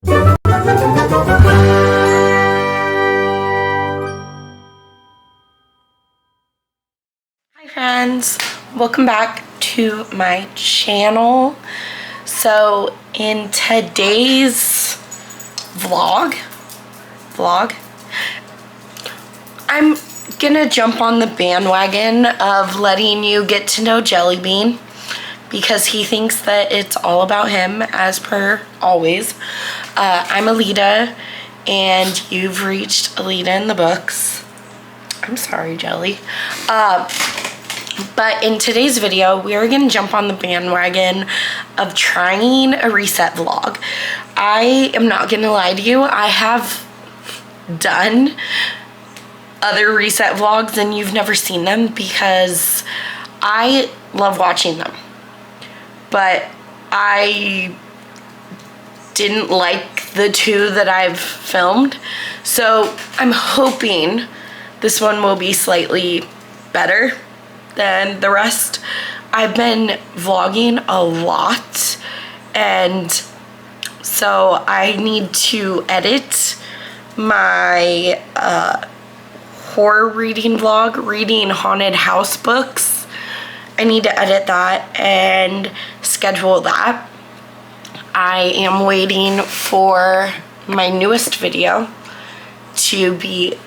Hi friends, welcome back to my channel. So in today's vlog, I'm gonna jump on the bandwagon of letting you get to know Jelly Bean because he thinks that it's all about him, as per always. I'm Alita and you've reached Alita in the books. I'm sorry, Jelly. But in today's video, we are gonna jump on the bandwagon of trying a reset vlog. I am not gonna lie to you, I have done other reset vlogs and you've never seen them because I love watching them. But I didn't like the two that I've filmed. So I'm hoping this one will be slightly better than the rest. I've been vlogging a lot and so I need to edit my horror reading vlog, reading haunted house books. I need to edit that and schedule that. I am waiting for my newest video to be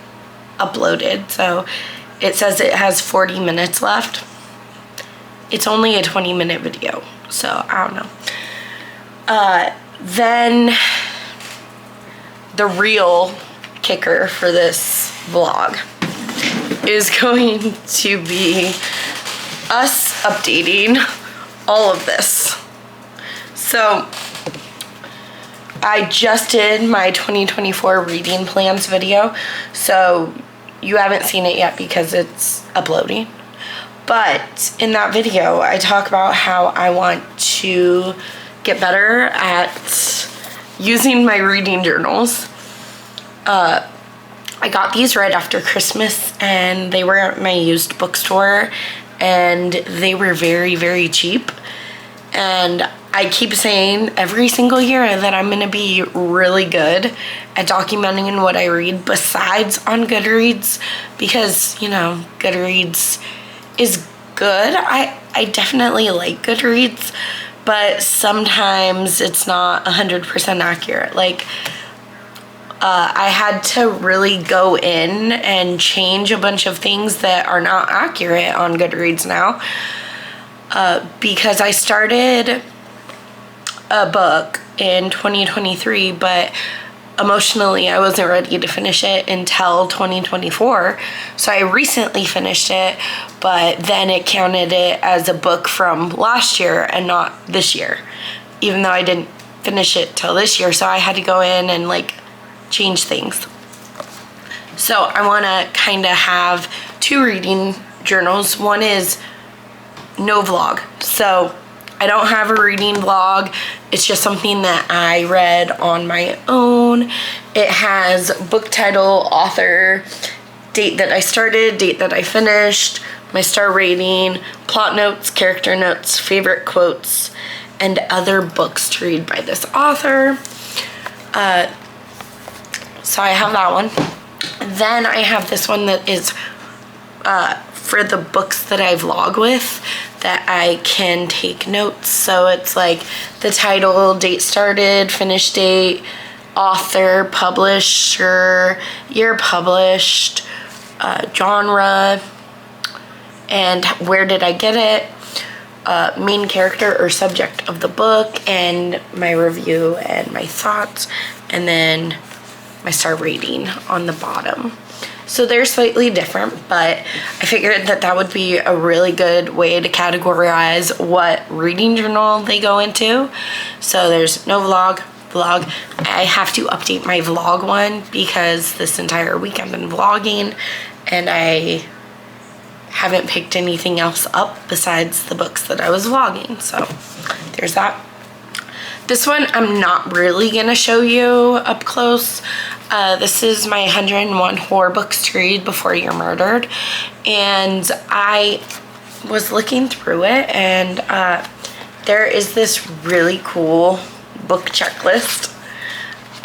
uploaded. So it says it has 40 minutes left. It's only a 20-minute video, so I don't know. Then the real kicker for this vlog is going to be us updating all of this. So I just did my 2024 reading plans video, so you haven't seen it yet because it's uploading. But in that video, I talk about how I want to get better at using my reading journals. I got these right after Christmas and they were at my used bookstore and they were very, very cheap. And I keep saying every single year that I'm gonna be really good at documenting what I read besides on Goodreads because, you know, Goodreads is good. I definitely like Goodreads, but sometimes it's not 100% accurate. Like, I had to really go in and change a bunch of things that are not accurate on Goodreads now. Because I started a book in 2023, but emotionally I wasn't ready to finish it until 2024. So I recently finished it, but then it counted it as a book from last year and not this year, even though I didn't finish it till this year. So I had to go in and like change things. So I want to kind of have two reading journals. One is no vlog. So I don't have a reading vlog. It's just something that I read on my own. It has book title, author, date that I started, date that I finished, my star rating, plot notes, character notes, favorite quotes, and other books to read by this author. So I have that one. Then I have this one that is for the books that I vlog with that I can take notes. So it's like the title, date started, finish date, author, publisher, year published, genre, and where did I get it, main character or subject of the book, and my review and my thoughts, and then my star rating on the bottom. So they're slightly different, but I figured that that would be a really good way to categorize what reading journal they go into. So there's no vlog. I have to update my vlog one because this entire week I've been vlogging and I haven't picked anything else up besides the books that I was vlogging. So there's that. This one I'm not really gonna show you up close. This is my 101 horror books to read before you're murdered, and I was looking through it and there is this really cool book checklist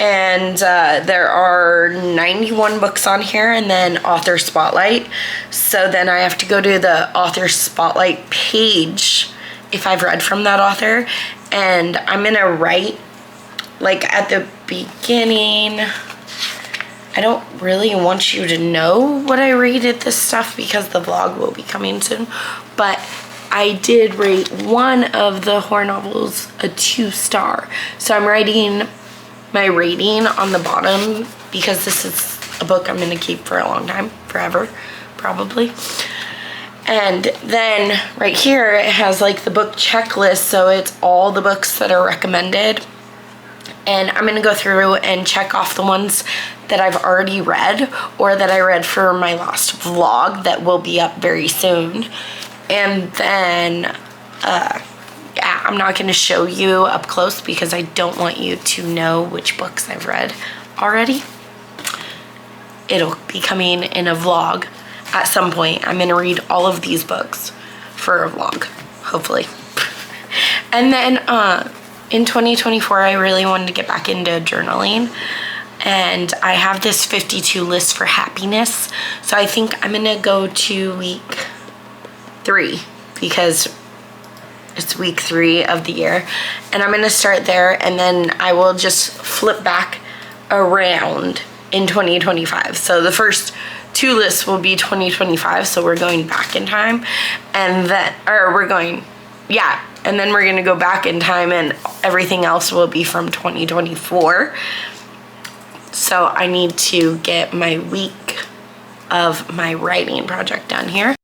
And there are 91 books on here, and then author spotlight. So then I have to go to the author spotlight page if I've read from that author, and I'm gonna write like at the beginning. I don't really want you to know what I rated this stuff because the vlog will be coming soon, but I did rate one of the horror novels a 2-star. So I'm writing my rating on the bottom because this is a book I'm gonna keep for a long time, forever, probably. And then right here, it has like the book checklist, so it's all the books that are recommended. And I'm gonna go through and check off the ones that I've already read or that I read for my last vlog that will be up very soon. And then, yeah, I'm not gonna show you up close because I don't want you to know which books I've read already. It'll be coming in a vlog at some point. I'm gonna read all of these books for a vlog, hopefully. And then in 2024, I really wanted to get back into journaling. And I have this 52 list for happiness. So I think I'm gonna go to week 3 because it's week 3 of the year. And I'm gonna start there, and then I will just flip back around in 2025. So the first 2 lists will be 2025, so we're going back in time. And then, and then we're gonna go back in time and everything else will be from 2024. So I need to get my week of my writing project done here.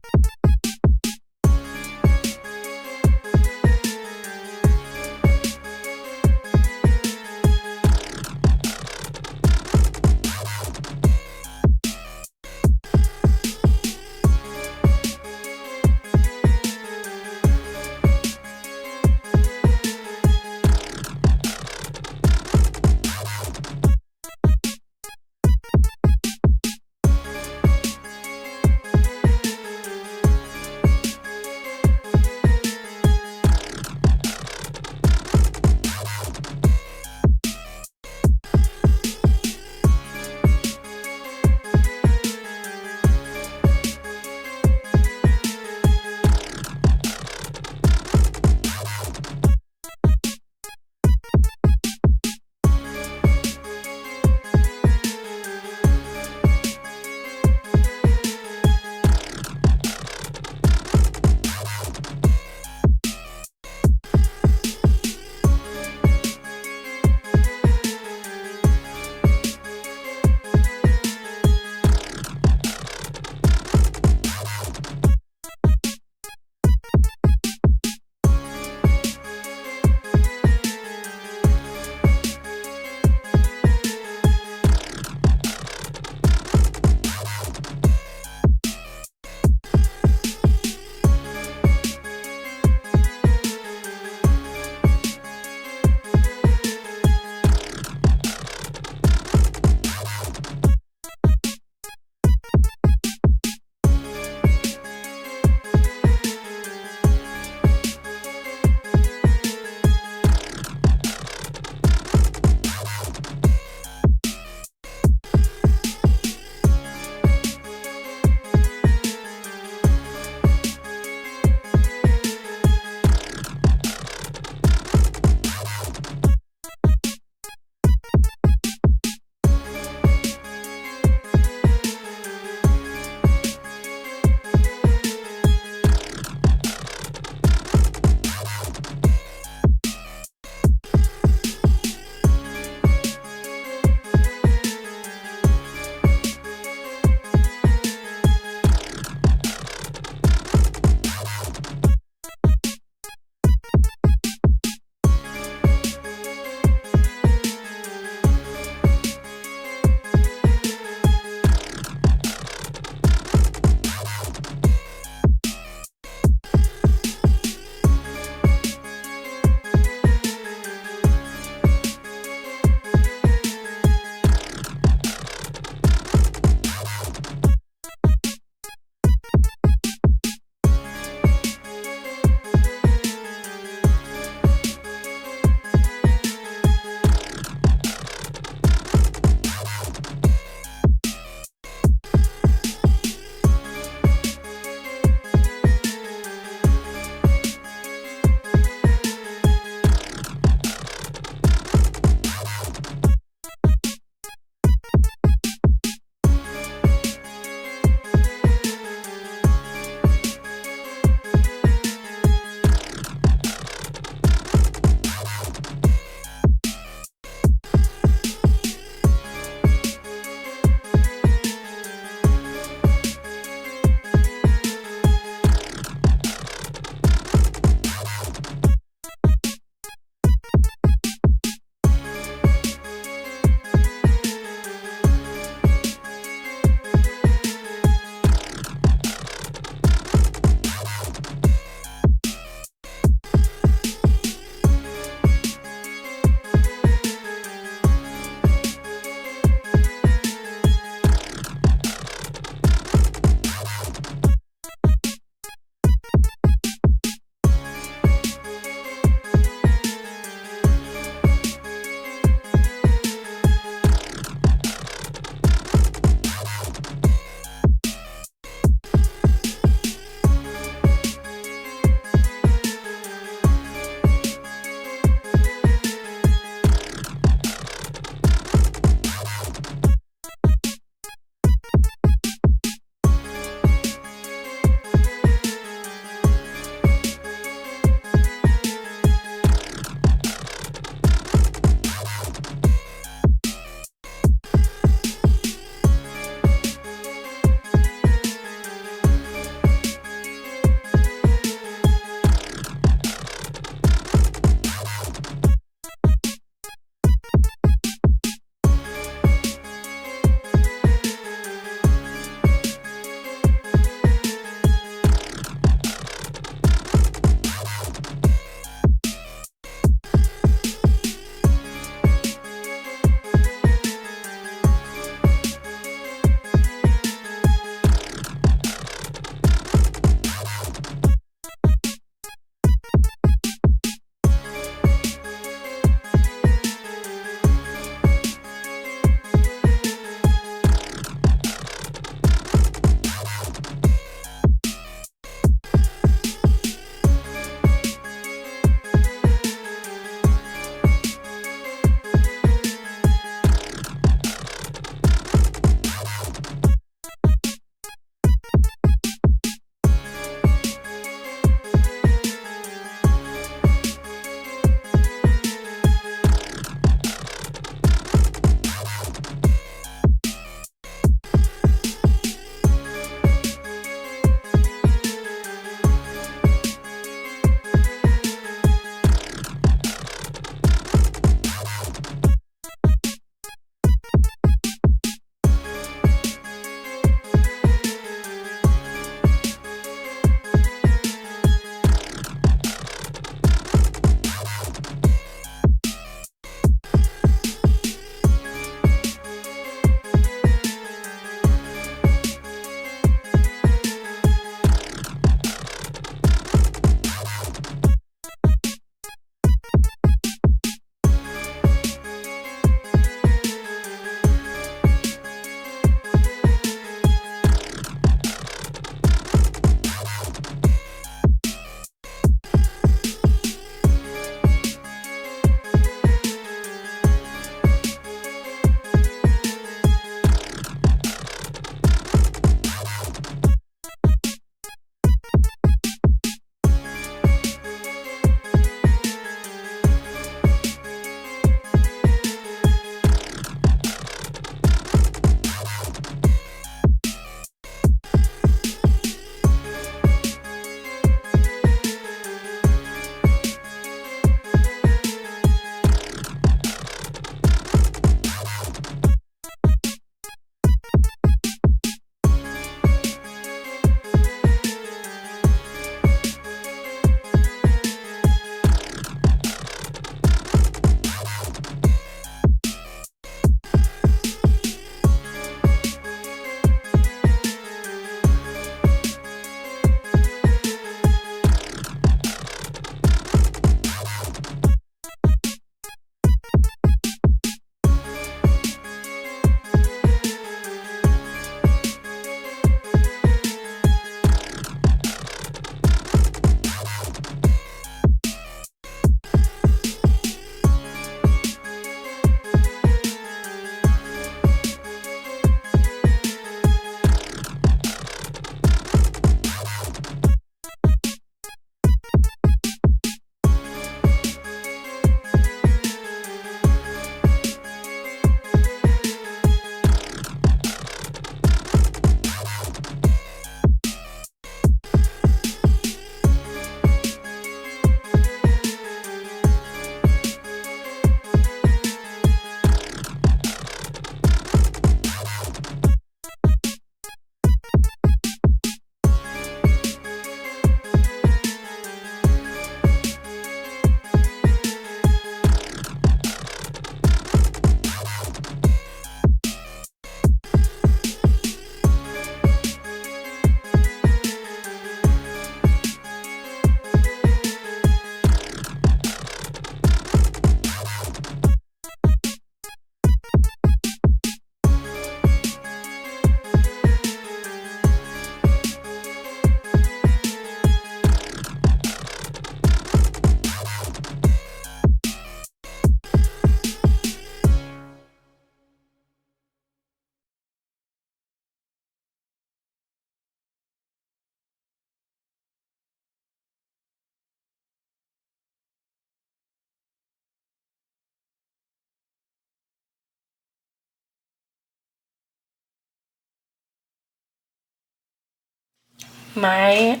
my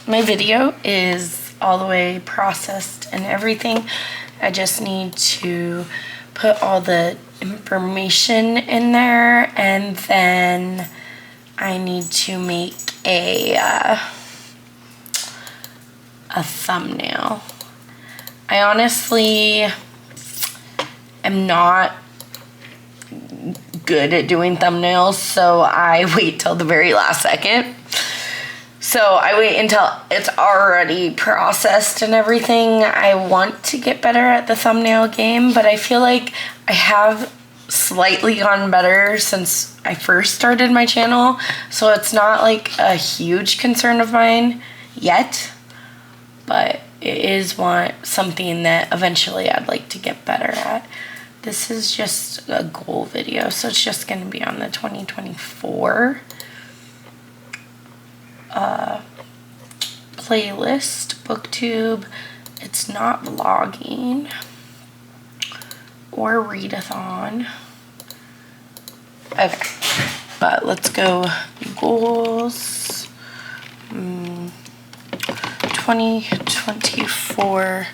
my video is all the way processed and everything. I just need to put all the information in there, and then I need to make a thumbnail. I honestly am not good at doing thumbnails, so I wait till the very last second. So I wait until it's already processed and everything. I want to get better at the thumbnail game, but I feel like I have slightly gotten better since I first started my channel. So it's not like a huge concern of mine yet, but it is something that eventually I'd like to get better at. This is just a goal video, so it's just going to be on the 2024 playlist, booktube. It's not vlogging or readathon. Okay, but let's go goals. 2024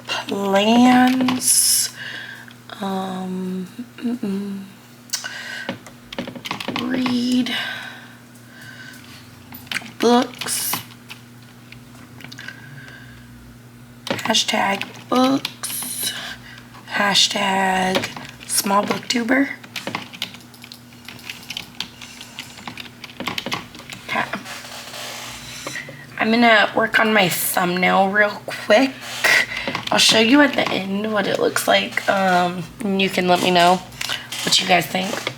plans. Read books. Hashtag books. Hashtag small booktuber. Okay. I'm gonna work on my thumbnail real quick. I'll show you at the end what it looks like. And you can let me know what you guys think.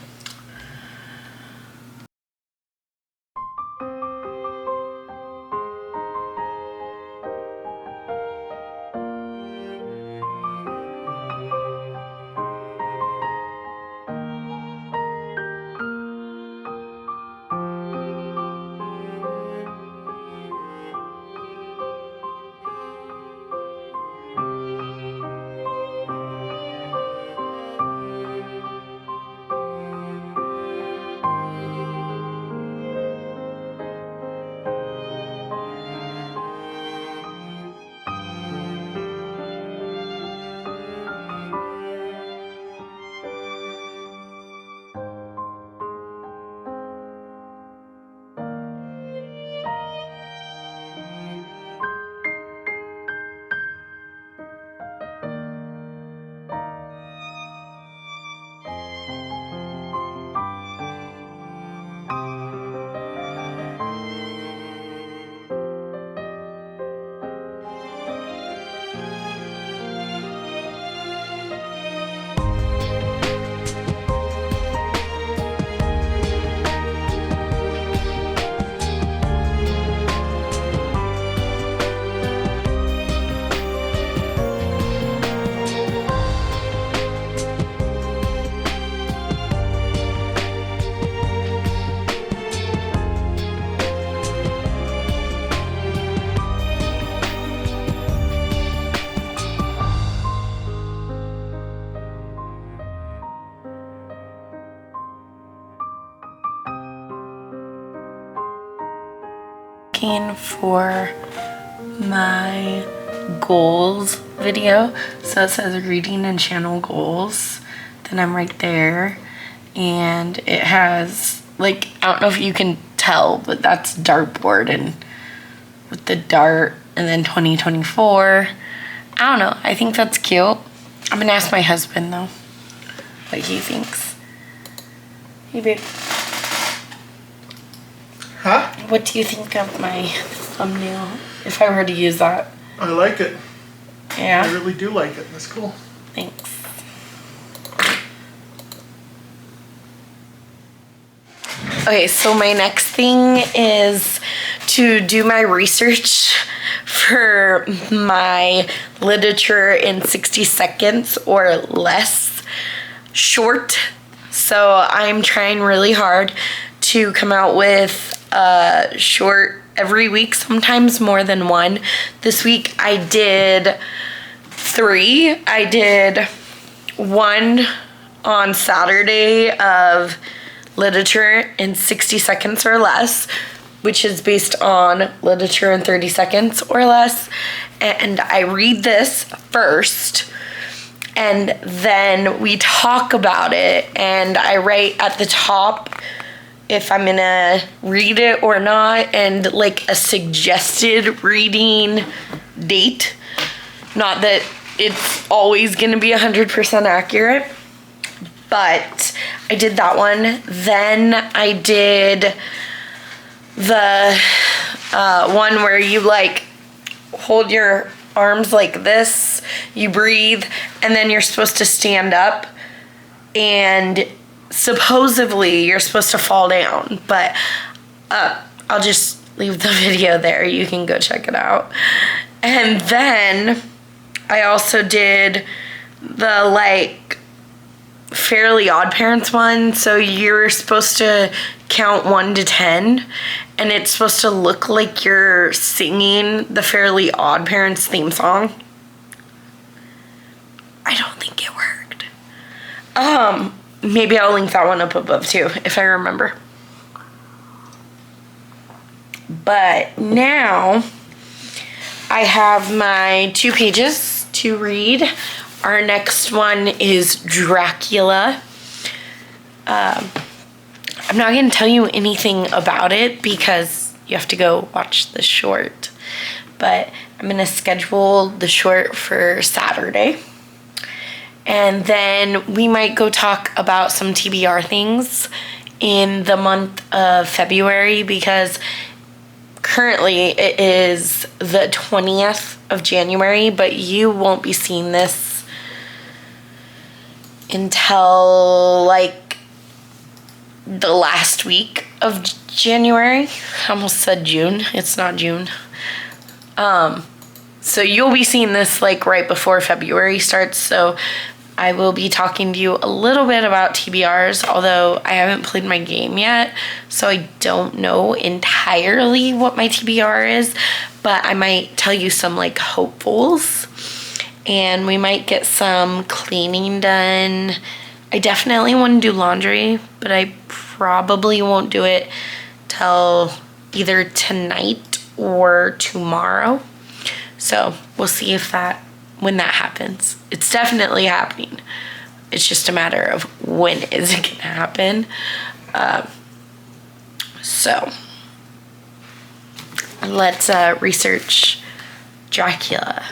Looking for my goals video. So it says reading and channel goals. Then I'm right there. And it has, like, I don't know if you can tell, but that's dartboard and with the dart and then 2024. I don't know. I think that's cute. I'm gonna ask my husband though what he thinks. Hey babe. Huh? What do you think of my thumbnail if I were to use that? I like it. Yeah? I really do like it. That's cool. Thanks. Okay, so my next thing is to do my research for my literature in 60 seconds or less short. So I'm trying really hard to come out with a short every week, sometimes more than one. This week I did 3. I did one on Saturday of literature in 60 seconds or less, which is based on literature in 30 seconds or less. And I read this first, and then we talk about it, and I write at the top if I'm gonna read it or not, and like a suggested reading date. Not that it's always gonna be 100% accurate, but I did that one. Then I did the one where you like hold your arms like this, you breathe, and then you're supposed to stand up, and supposedly you're supposed to fall down, but I'll just leave the video there. You can go check it out. And then I also did the like Fairly Odd Parents one. So you're supposed to count 1 to 10, and it's supposed to look like you're singing the Fairly Odd Parents theme song. I don't think it worked. Maybe I'll link that one up above too, if I remember. But now I have my 2 pages to read. Our next one is Dracula. I'm not going to tell you anything about it because you have to go watch the short. But I'm going to schedule the short for Saturday. And then we might go talk about some TBR things in the month of February, because currently it is the 20th of January, but you won't be seeing this until like the last week of January. I almost said June. It's not June. So you'll be seeing this like right before February starts. So I will be talking to you a little bit about TBRs, although I haven't played my game yet, so I don't know entirely what my TBR is, but I might tell you some like hopefuls, and we might get some cleaning done. I definitely want to do laundry, but I probably won't do it till either tonight or tomorrow. So we'll see when that happens. It's definitely happening. It's just a matter of when is it gonna happen. So let's research Dracula.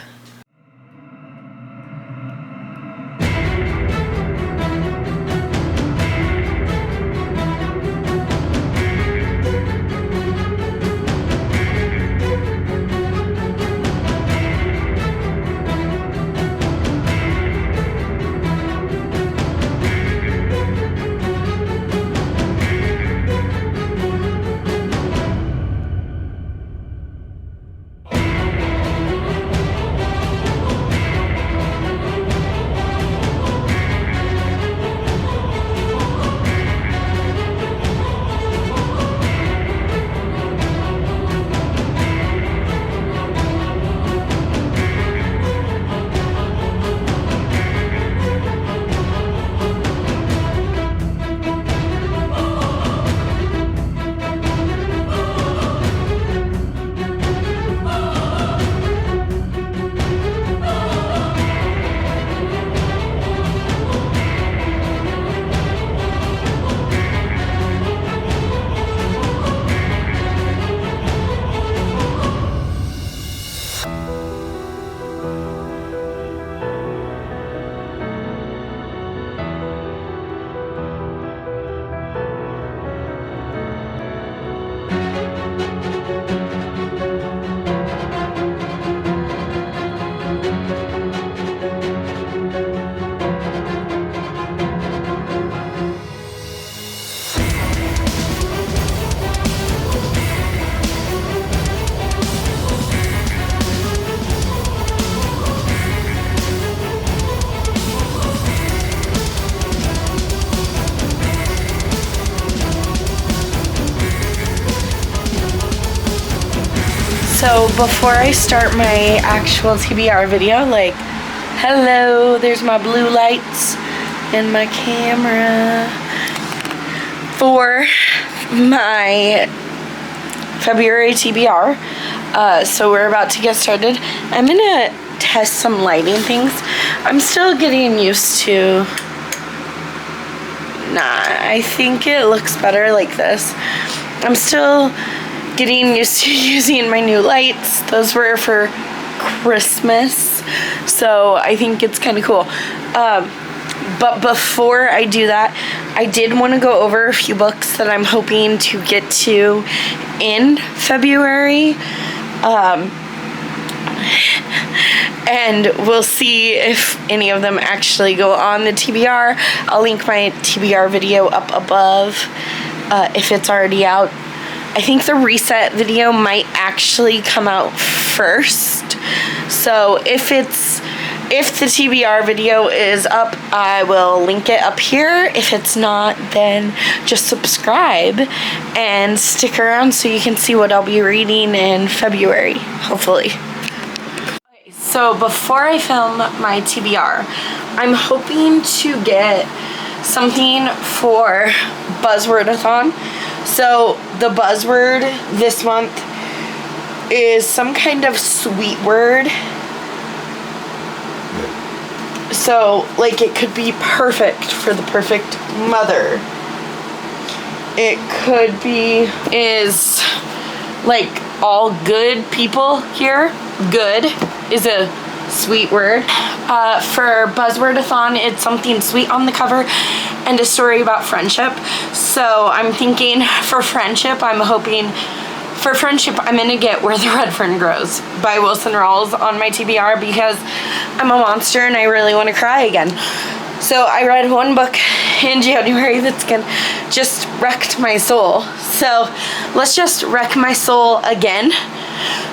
So before I start my actual TBR video, like, hello, there's my blue lights and my camera. for my February TBR. So we're about to get started. I'm gonna test some lighting things. I'm still getting used to. I think it looks better like this. I'm still getting used to using my new lights. Those were for Christmas, so I think it's kind of cool. But before I do that, I did want to go over a few books that I'm hoping to get to in February. And we'll see if any of them actually go on the TBR. I'll link my TBR video up above if it's already out. I think the reset video might actually come out first. So if the TBR video is up, I will link it up here. If it's not, then just subscribe and stick around so you can see what I'll be reading in February, hopefully. So before I film my TBR, I'm hoping to get something for Buzzword-a-thon. So the buzzword this month is some kind of sweet word. So, like, it could be perfect for the perfect mother. It could be, is, like, all good people here. Good is a sweet word. For Buzzword-a-thon, it's something sweet on the cover and a story about friendship. So I'm thinking for friendship, I'm gonna get Where the Red Fern Grows by Wilson Rawls on my TBR because I'm a monster and I really want to cry again. So I read one book in January that's just wrecked my soul. So let's just wreck my soul again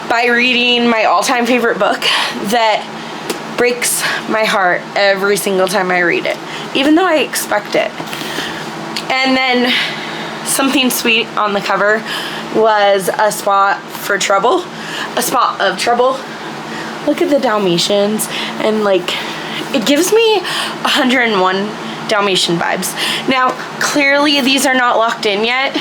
by reading my all-time favorite book that breaks my heart every single time I read it, even though I expect it. And then something sweet on the cover was a spot of trouble. Look at the Dalmatians, and like, it gives me 101 Dalmatian vibes. Now, clearly these are not locked in yet.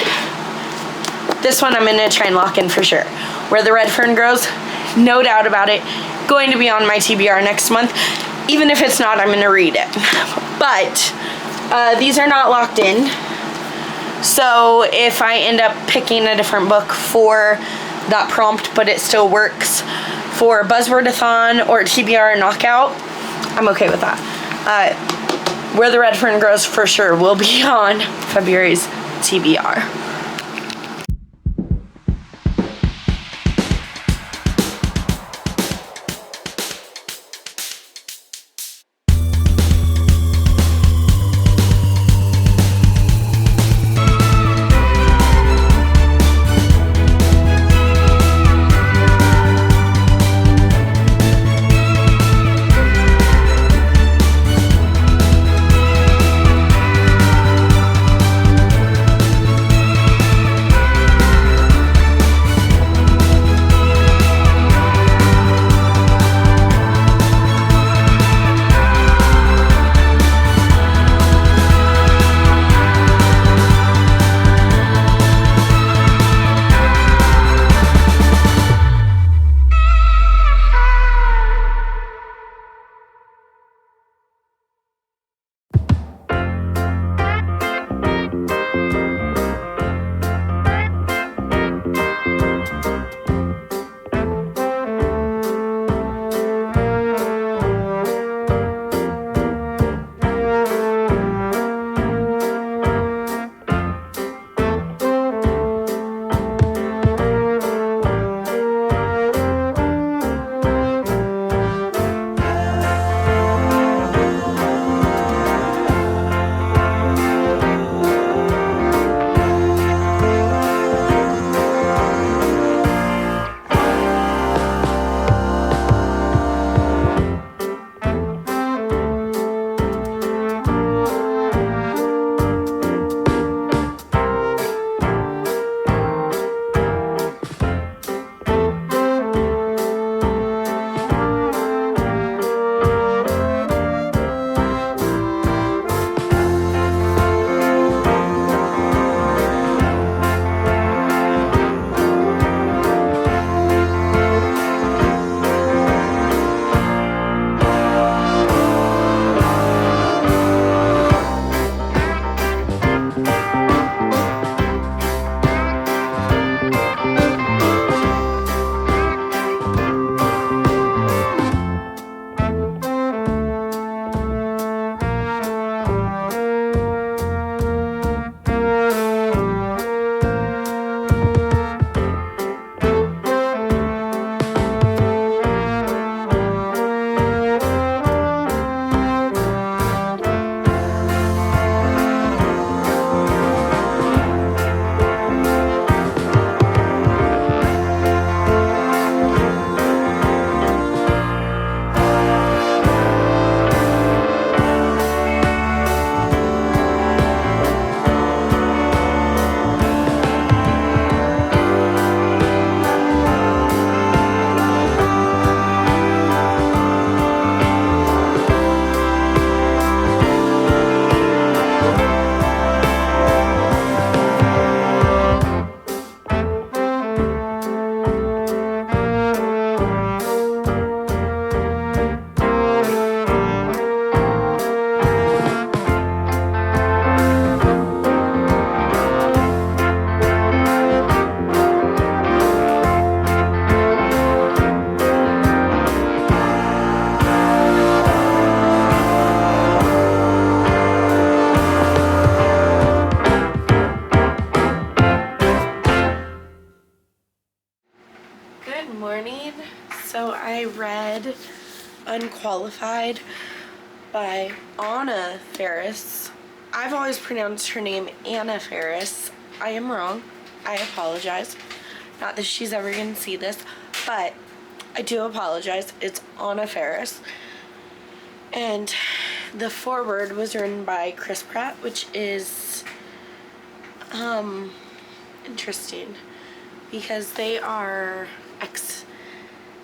This one I'm gonna try and lock in for sure. Where the Red Fern Grows, no doubt about it, going to be on my TBR next month. Even if it's not, I'm gonna read it. But these are not locked in. So if I end up picking a different book for that prompt, but it still works for Buzzword-a-thon or TBR knockout, I'm okay with that. Where the Red Fern Grows for sure will be on February's TBR. Good morning. So I read Unqualified by Anna Faris. I've always pronounced her name Anna Faris. I am wrong. I apologize. Not that she's ever going to see this, but I do apologize. It's Anna Faris. And the foreword was written by Chris Pratt, which is interesting because they are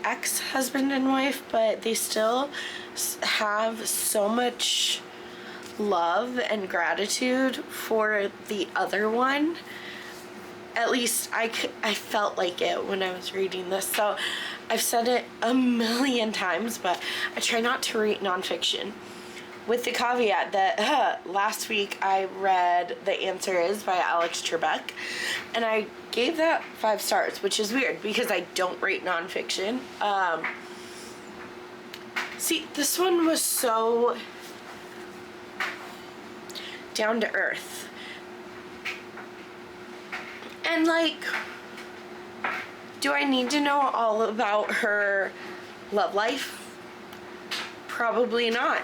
ex-husband and wife, but they still have so much love and gratitude for the other one. At least I felt like it when I was reading this. So I've said it a million times, but I try not to read nonfiction. With the caveat that last week I read The Answer Is by Alex Trebek, and I gave that 5 stars, which is weird because I don't rate nonfiction. See, this one was so down to earth. And like, do I need to know all about her love life? Probably not.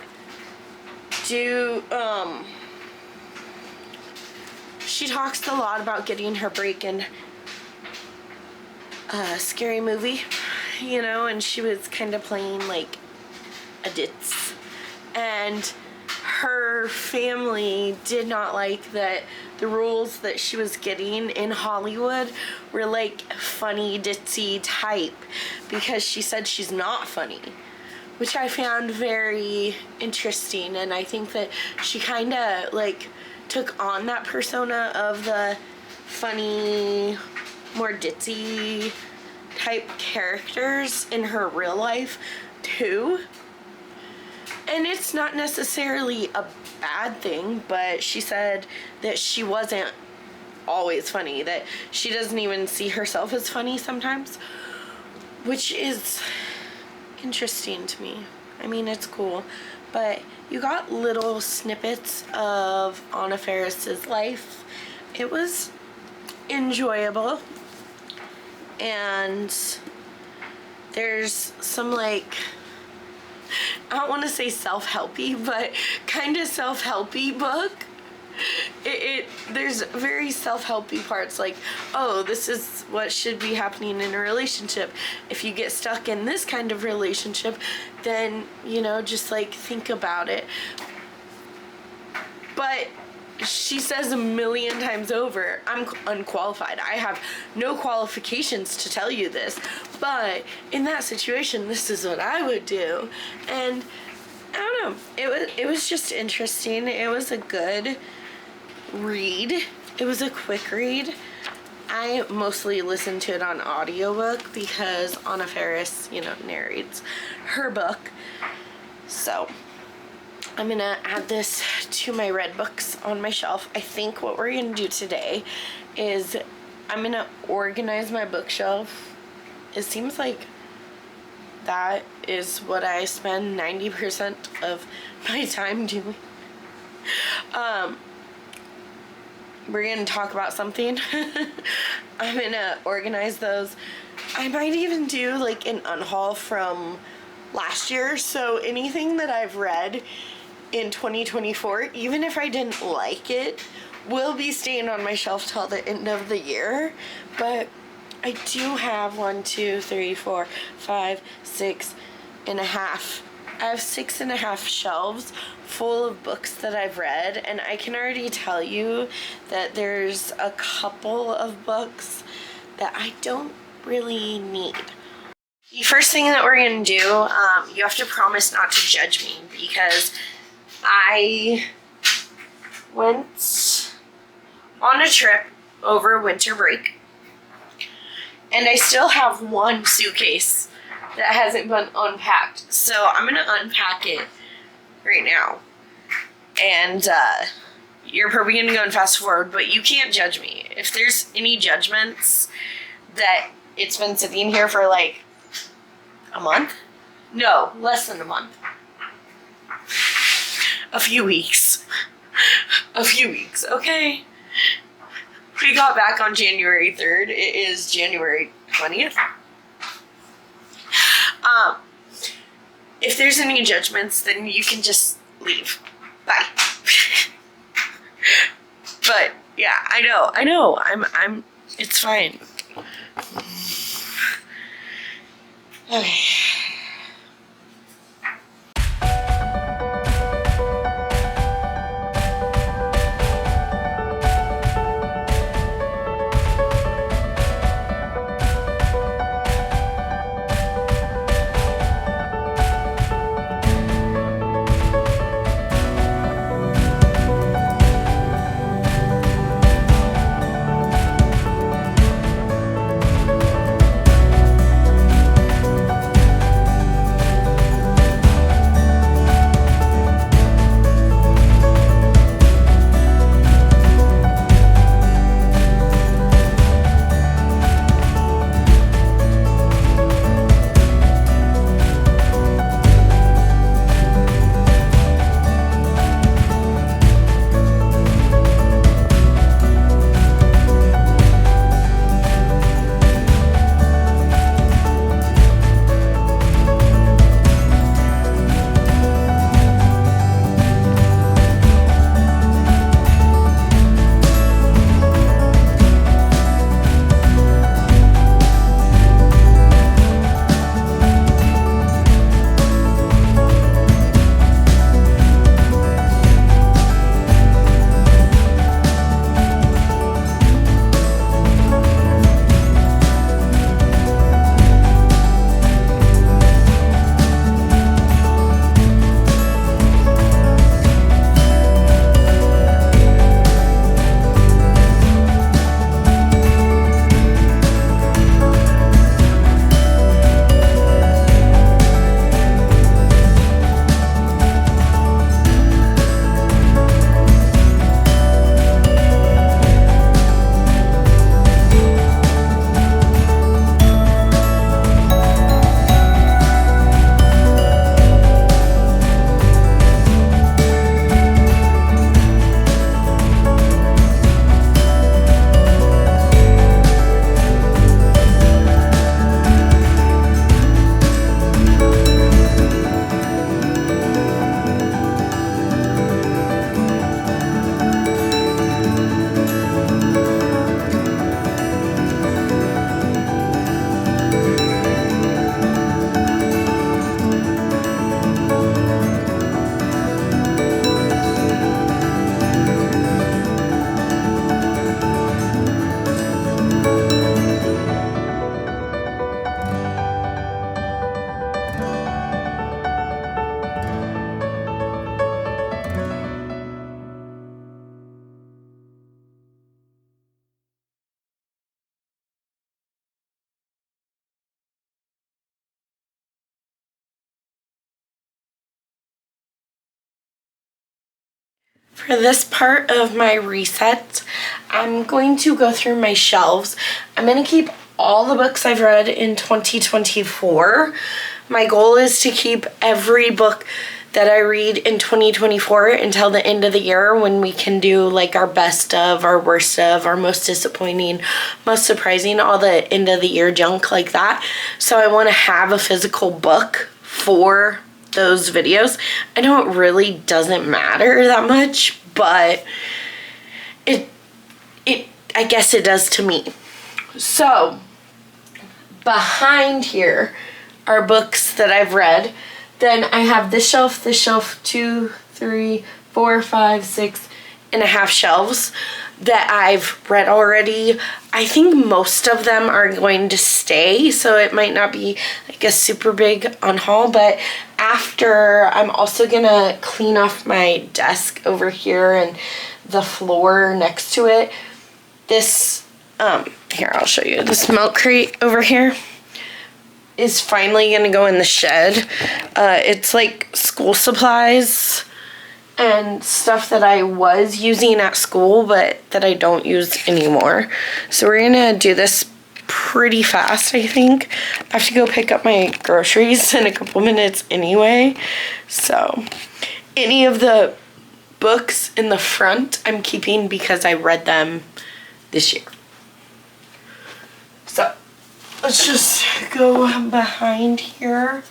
She talks a lot about getting her break in a Scary Movie, you know, and she was kind of playing like a ditz. And her family did not like that the roles that she was getting in Hollywood were like funny, ditzy type, because she said she's not funny, which I found very interesting. And I think that she kind of like took on that persona of the funny, more ditzy type characters in her real life too. And it's not necessarily a bad thing, but she said that she wasn't always funny, that she doesn't even see herself as funny sometimes, which is interesting to me. I mean, it's cool, but you got little snippets of Anna Faris's life. It was enjoyable, and there's some like, I don't want to say self-helpy, but kind of self-helpy book. There's very self-helpy parts, like, oh, this is what should be happening in a relationship. If you get stuck in this kind of relationship, then, you know, just like think about it. But she says a million times over, I'm unqualified. I have no qualifications to tell you this, but in that situation, this is what I would do. And I don't know, it was just interesting. It was a good read. It was a quick read. I mostly listened to it on audiobook because Anna Faris, you know, narrates her book. So I'm gonna add this to my read books on my shelf. I think what we're gonna do today is I'm gonna organize my bookshelf. It seems like that is what I spend 90% of my time doing. We're gonna talk about something. I'm gonna organize those. I might even do like an unhaul from last year, so anything that I've read in 2024, even if I didn't like it, will be staying on my shelf till the end of the year. But I do have 1, 2, 3, 4, 5, 6 and a half. I have 6.5 shelves full of books that I've read, and I can already tell you that there's a couple of books that I don't really need. The first thing that we're gonna do, you have to promise not to judge me, because I went on a trip over winter break, and I still have one suitcase that hasn't been unpacked. So I'm gonna unpack it right now. And you're probably gonna go and fast forward, but you can't judge me. If there's any judgments that it's been sitting here for like a month? No, less than a month. A few weeks. A few weeks, okay? We got back on January 3rd. It is January 20th. If there's any judgments, then you can just leave. Bye. But yeah, I know. It's fine. Okay. For this part of my reset, I'm going to go through my shelves. I'm going to keep all the books I've read in 2024. My goal is to keep every book that I read in 2024 until the end of the year, when we can do like our best of, our worst of, our most disappointing, most surprising, all the end of the year junk like that. So I want to have a physical book for those videos. I know it really doesn't matter that much, but I guess it does to me. So behind here are books that I've read. Then I have this shelf, 2, 3, 4, 5, 6 and a half shelves that I've read already. I think most of them are going to stay, so it might not be like a super big on haul, but after, I'm also gonna clean off my desk over here and the floor next to it. This, here, I'll show you. This milk crate over here is finally gonna go in the shed. It's like school supplies and stuff that I was using at school, but that I don't use anymore. So we're gonna do this pretty fast, I think. I have to go pick up my groceries in a couple minutes anyway. So any of the books in the front I'm keeping because I read them this year. So let's just go behind here.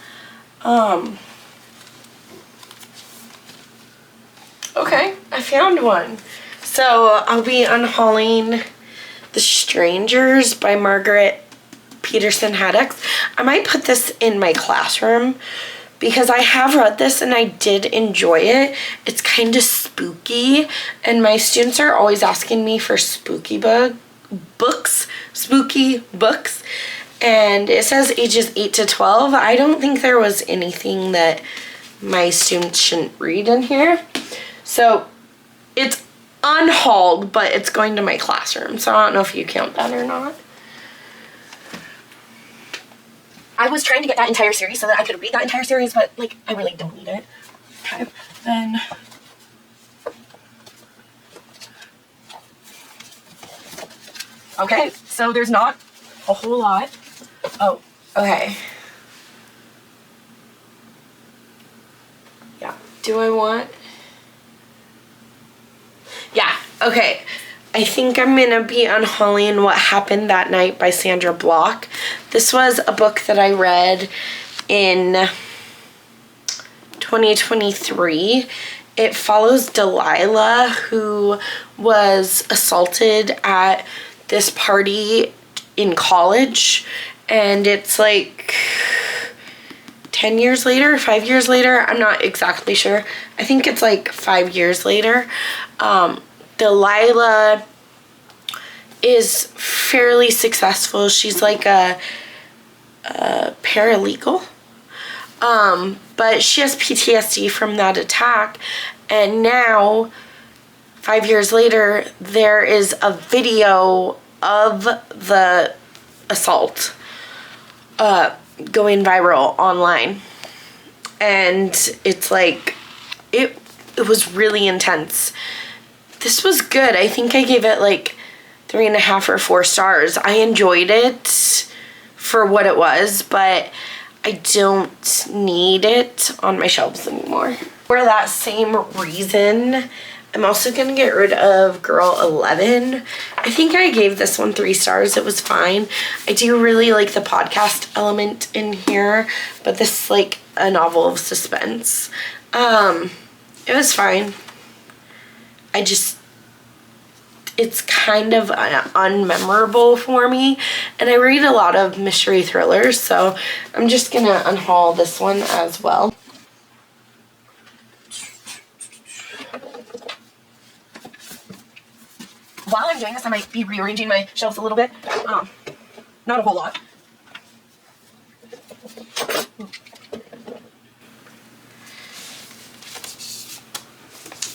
Okay, I found one. So I'll be unhauling The Strangers by Margaret Peterson Haddix. I might put this in my classroom because I have read this and I did enjoy it. It's kind of spooky, and my students are always asking me for spooky books, and it says ages 8 to 12. I don't think there was anything that my students shouldn't read in here. So it's unhauled, but it's going to my classroom, so I don't know if you count that or not. I was trying to get that entire series so that I could read that entire series, but like I really don't need it. Okay, then okay, so there's not a whole lot. Oh, okay. Yeah, do I want? Yeah, okay. I think I'm gonna be unhauling What Happened That Night by Sandra Block. This was a book that I read in 2023. It follows Delilah, who was assaulted at this party in college, and it's like 10 years later, 5 years later, I'm not exactly sure. I think it's like 5 years later. Delilah is fairly successful. She's like a paralegal. But she has PTSD from that attack, and now 5 years later there is a video of the assault going viral online, and it's like it was really intense. This was good. I think I gave it like 3.5 or 4 stars. I enjoyed it for what it was, but I don't need it on my shelves anymore. For that same reason, I'm also gonna get rid of Girl 11. I think I gave this one 3 stars. It was fine. I do really like the podcast element in here, but this is like a novel of suspense. It was fine. It's kind of unmemorable for me, and I read a lot of mystery thrillers, so I'm just gonna unhaul this one as well. While I'm doing this, I might be rearranging my shelves a little bit. Not a whole lot.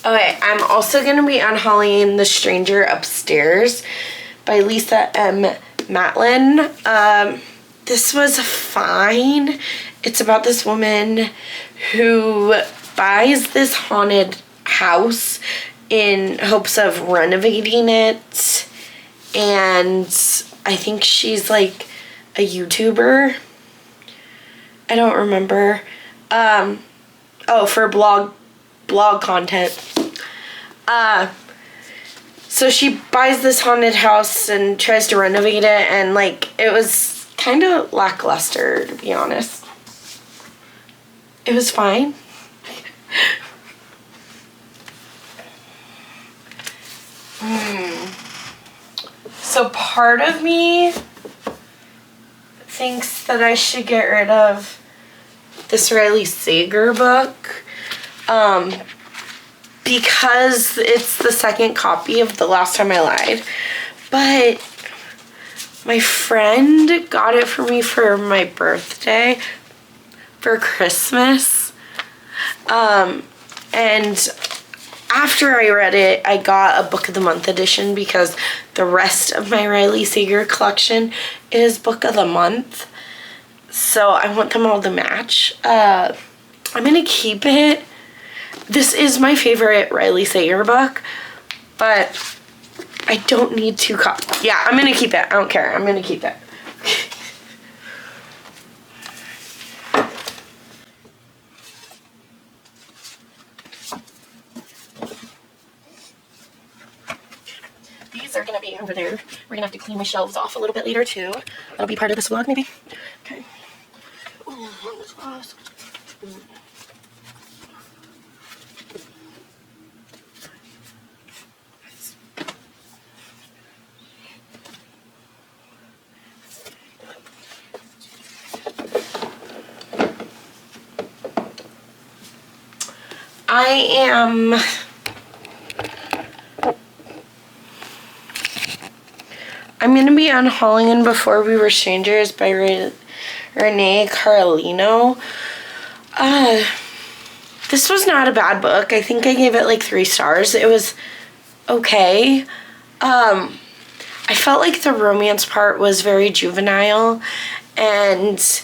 Okay, I'm also going to be unhauling The Stranger Upstairs by Lisa M. Matlin. This was fine. It's about this woman who buys this haunted house in hopes of renovating it, and I think she's like a YouTuber. I don't remember. For blog content. So she buys this haunted house and tries to renovate it, and like it was kind of lackluster, to be honest. It was fine. So part of me thinks that I should get rid of this Riley Sager book, because it's the second copy of The Last Time I Lied. But my friend got it for me for my birthday, for Christmas. And after I read it, I got a Book of the Month edition because the rest of my Riley Sager collection is Book of the Month. So I want them all to match. I'm gonna keep it. This is my favorite Riley Sager book, but I don't need 2 copies. Yeah, I'm gonna keep it. I don't care. I'm gonna keep it. These are gonna be over there. We're gonna have to clean my shelves off a little bit later too. That'll be part of this vlog maybe. Okay. Ooh, that was fast. I'm gonna be unhauling in Before We Were Strangers by Renee Carlino. This was not a bad book. I think I gave it like 3 stars. It was okay. I felt like the romance part was very juvenile, and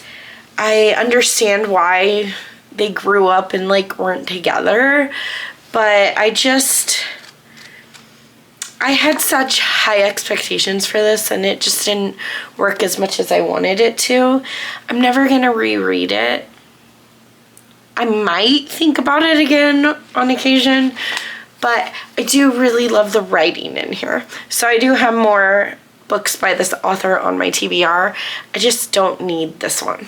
I understand why they grew up and like weren't together, but I had such high expectations for this, and it just didn't work as much as I wanted it to. I'm never gonna reread it. I might think about it again on occasion, but I do really love the writing in here. So I do have more books by this author on my TBR. I just don't need this one.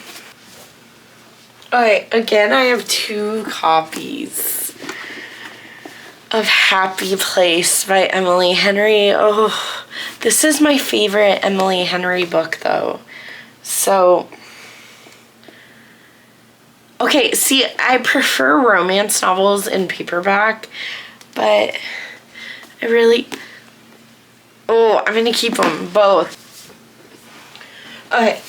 Alright, again, I have 2 copies of Happy Place by Emily Henry. Oh, this is my favorite Emily Henry book, though. So, okay, see, I prefer romance novels in paperback, but I really... Oh, I'm gonna keep them both. Okay,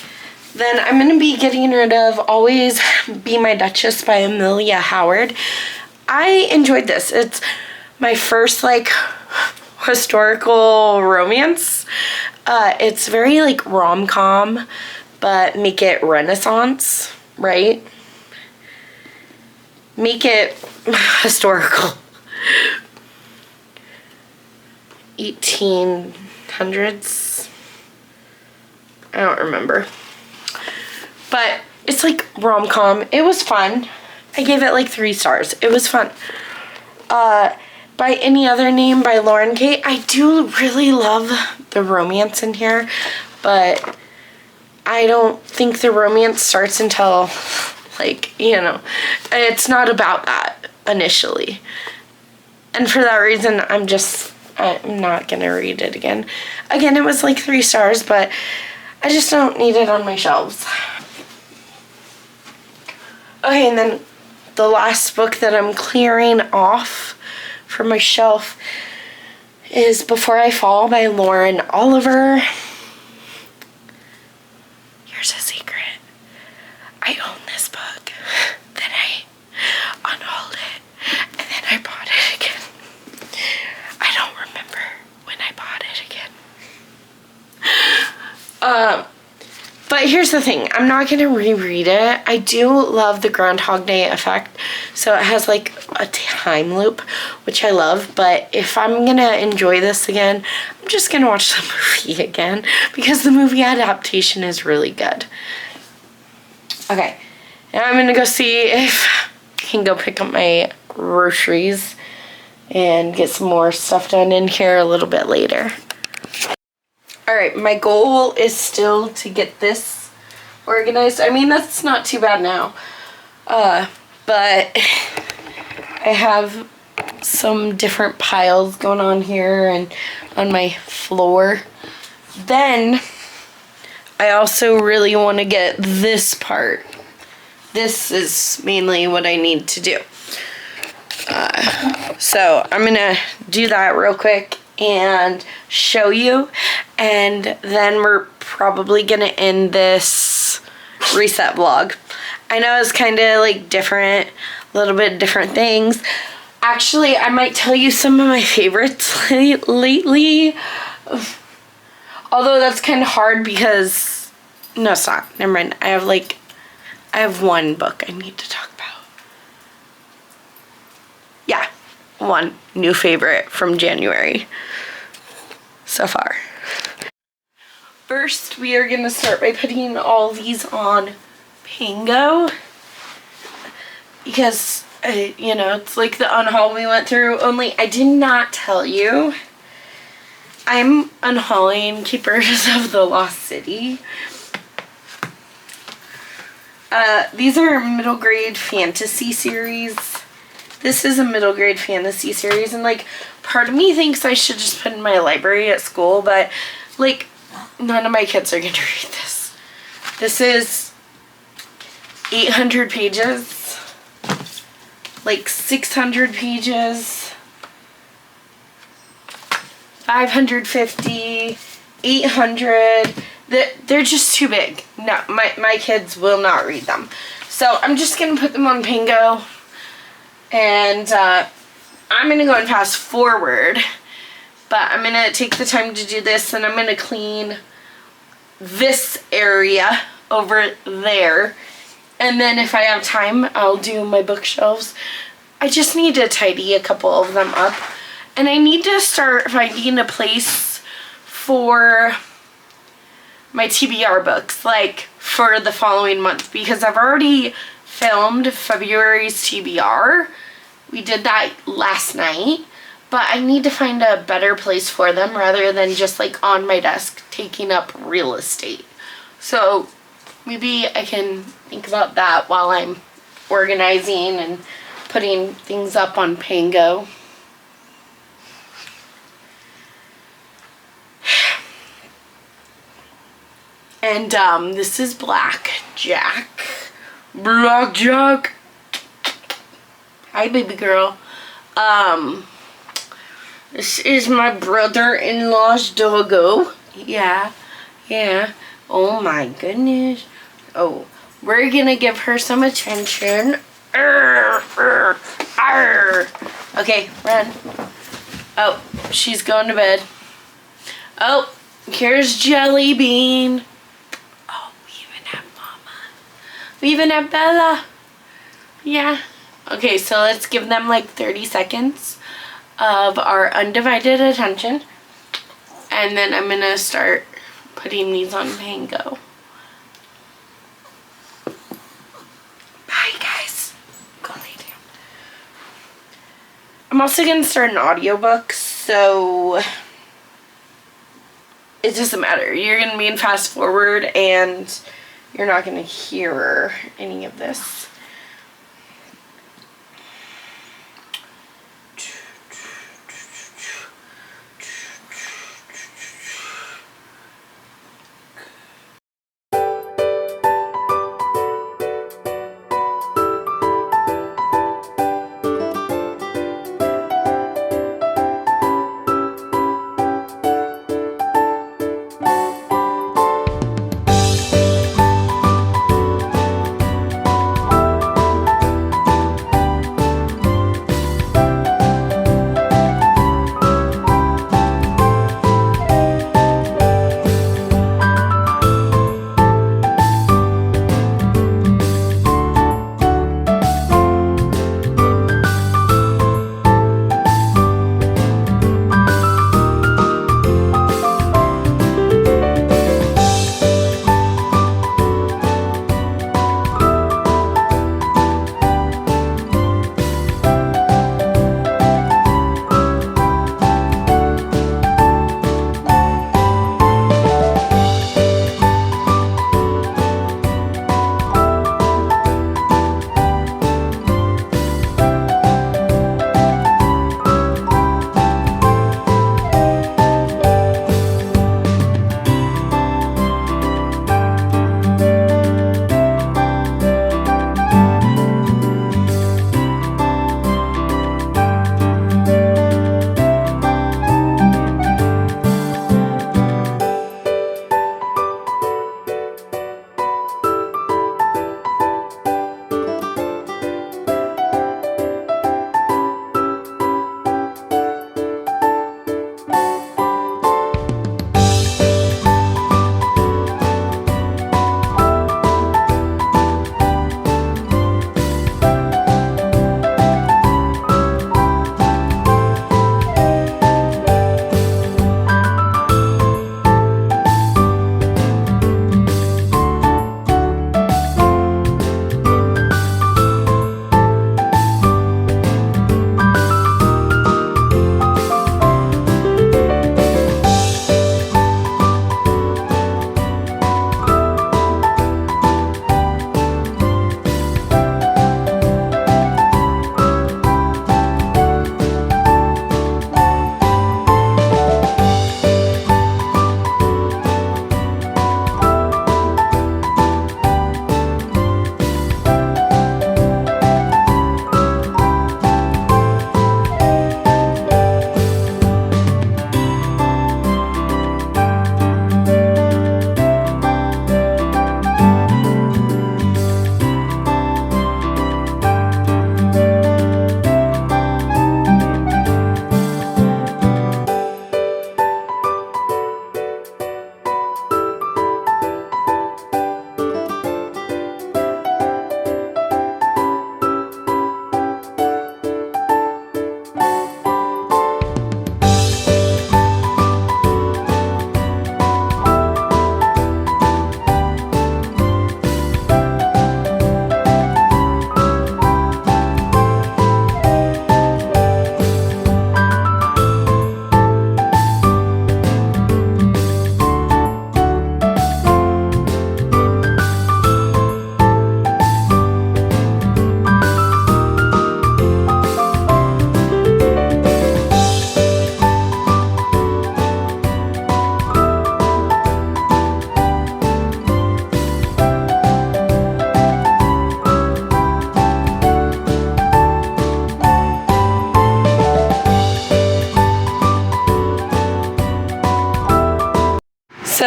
then I'm gonna be getting rid of Always Be My Duchess by Amelia Howard. I enjoyed this. It's my first, like, historical romance. It's very, like, rom-com, but make it Renaissance, right? Make it historical. 1800s. I don't remember. But it's like rom-com. It was fun. I gave it like 3 stars. It was fun. By Any Other Name by Lauren Kate. I do really love the romance in here, but I don't think the romance starts until, like, you know, it's not about that initially. And for that reason, I'm not gonna read it again. Again, it was like 3 stars, but I just don't need it on my shelves. Okay, and then the last book that I'm clearing off from my shelf is Before I Fall by Lauren Oliver. Here's a secret. I own this book. Then I unhauled it, and then I bought it again. I don't remember when I bought it again. But here's the thing. I'm not going to reread it. I do love the Groundhog Day effect. So it has like a time loop, which I love. But if I'm going to enjoy this again, I'm just going to watch the movie again, because the movie adaptation is really good. Okay. Now I'm going to go see if I can go pick up my groceries and get some more stuff done in here a little bit later. Alright, my goal is still to get this organized. I mean, that's not too bad now. But I have some different piles going on here and on my floor. Then, I also really want to get this part. This is mainly what I need to do. So I'm gonna do that real quick and show you, and then we're probably gonna end this reset vlog. I know it's kind of like different, a little bit different things. Actually, I might tell you some of my favorites lately, although that's kind of hard because, no, it's not, never mind. I have one book I need to talk about. Yeah, one new favorite from January so far. First, we are going to start by putting all these on Pango, because, you know, it's like the unhaul we went through, only I did not tell you I'm unhauling Keepers of the Lost City. These are middle grade fantasy series. This is a middle grade fantasy series, and like part of me thinks I should just put in my library at school, but like none of my kids are gonna read this. This is 800 pages, like 600 pages, 550, 800. They're just too big. No, my kids will not read them. So I'm just going to put them on Pango. And I'm going to go and fast forward. But I'm going to take the time to do this. And I'm going to clean this area over there. And then if I have time, I'll do my bookshelves. I just need to tidy a couple of them up. And I need to start finding a place for my TBR books, like for the following month, because I've already filmed February's TBR. We did that last night, but I need to find a better place for them rather than just like on my desk taking up real estate. So maybe I can think about that while I'm organizing and putting things up on Pango. And this is Blackjack. Blackjack. Hi, baby girl. This is my brother-in-law's doggo. Yeah. Oh my goodness. Oh, we're gonna give her some attention. Arr, arr, arr. Okay, run. Oh, she's going to bed. Oh, here's Jelly Bean. We even have Bella. Yeah. Okay, so let's give them like 30 seconds of our undivided attention. And then I'm going to start putting these on Pango. Bye, guys. Go lay down. I'm also going to start an audiobook, so it doesn't matter. You're going to be in fast forward and you're not going to hear any of this.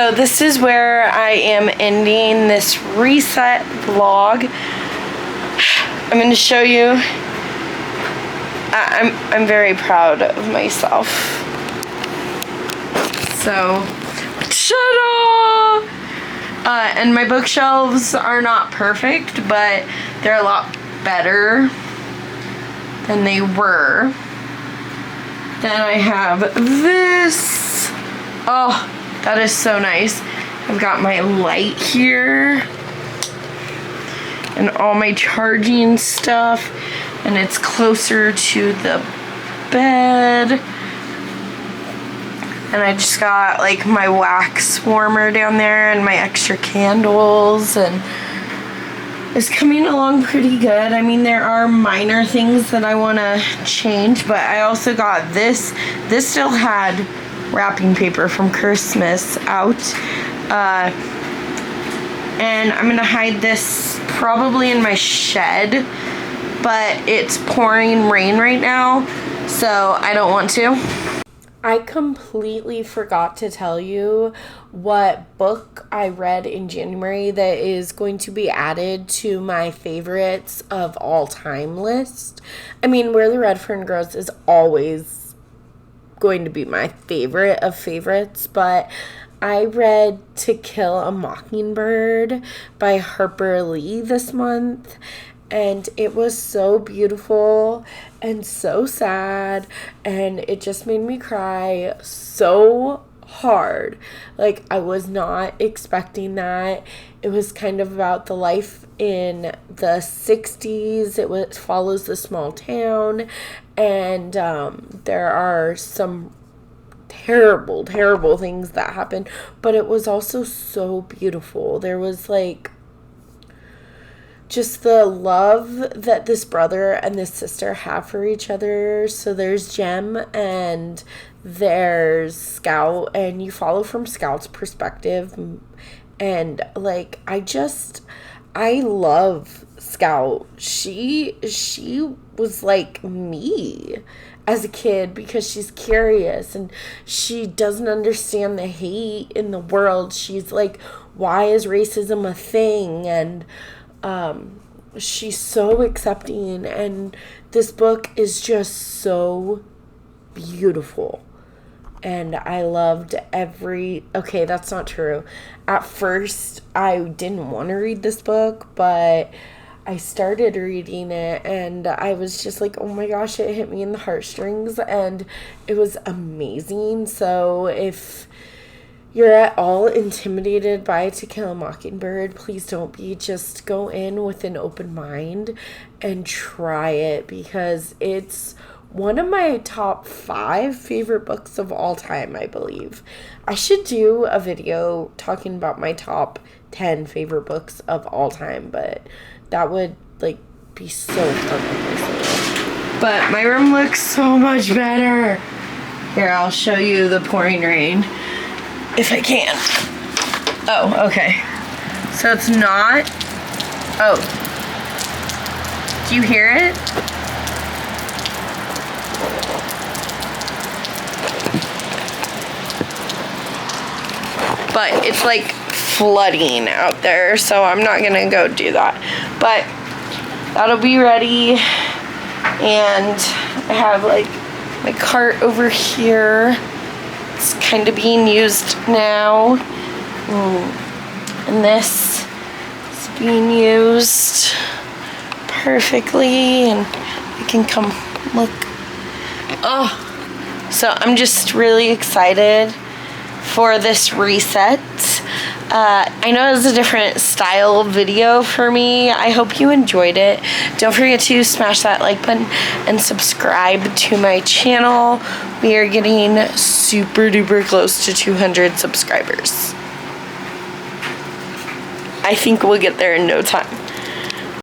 So this is where I am ending this reset vlog. I'm going to show you. I'm very proud of myself. So, ta-da! And my bookshelves are not perfect, but they're a lot better than they were. Then I have this. Oh, that is so nice. I've got my light here and all my charging stuff, and it's closer to the bed. And I just got like my wax warmer down there and my extra candles, and it's coming along pretty good. I mean, there are minor things that I want to change, but I also got this. This still had wrapping paper from Christmas out. And I'm going to hide this probably in my shed, but it's pouring rain right now, so I don't want to. I completely forgot to tell you what book I read in January that is going to be added to my favorites of all time list. I mean, Where the Red Fern Grows is always going to be my favorite of favorites, but I read To Kill a Mockingbird by Harper Lee this month, and it was so beautiful and so sad, and it just made me cry so hard. Like, I was not expecting that. It was kind of about the life in the 60s. It follows the small town, and there are some terrible, terrible things that happen, but it was also so beautiful. There was like just the love that this brother and this sister have for each other. So there's Jem and there's Scout, and you follow from Scout's perspective, and like I love Scout. She was like me as a kid, because she's curious and she doesn't understand the hate in the world. She's like, why is racism a thing? And she's so accepting, and this book is just so beautiful. And I loved okay, that's not true. At first, I didn't want to read this book, but I started reading it, and I was just like, oh my gosh, it hit me in the heartstrings, and it was amazing. So if you're at all intimidated by To Kill a Mockingbird, please don't be. Just go in with an open mind and try it, because it's one of my top 5 favorite books of all time, I believe. I should do a video talking about my top 10 favorite books of all time, but that would like be so fun. But my room looks so much better. Here, I'll show you the pouring rain if I can. Oh, okay. So it's not. Oh. Do you hear it? But it's like flooding out there, so I'm not gonna go do that. But that'll be ready, and I have like my cart over here. It's kind of being used now, and this is being used perfectly, and you can come look. Oh, so I'm just really excited for this reset. I know it was a different style video for me. I hope you enjoyed it. Don't forget to smash that like button and subscribe to my channel. We are getting super duper close to 200 subscribers. I think we'll get there in no time.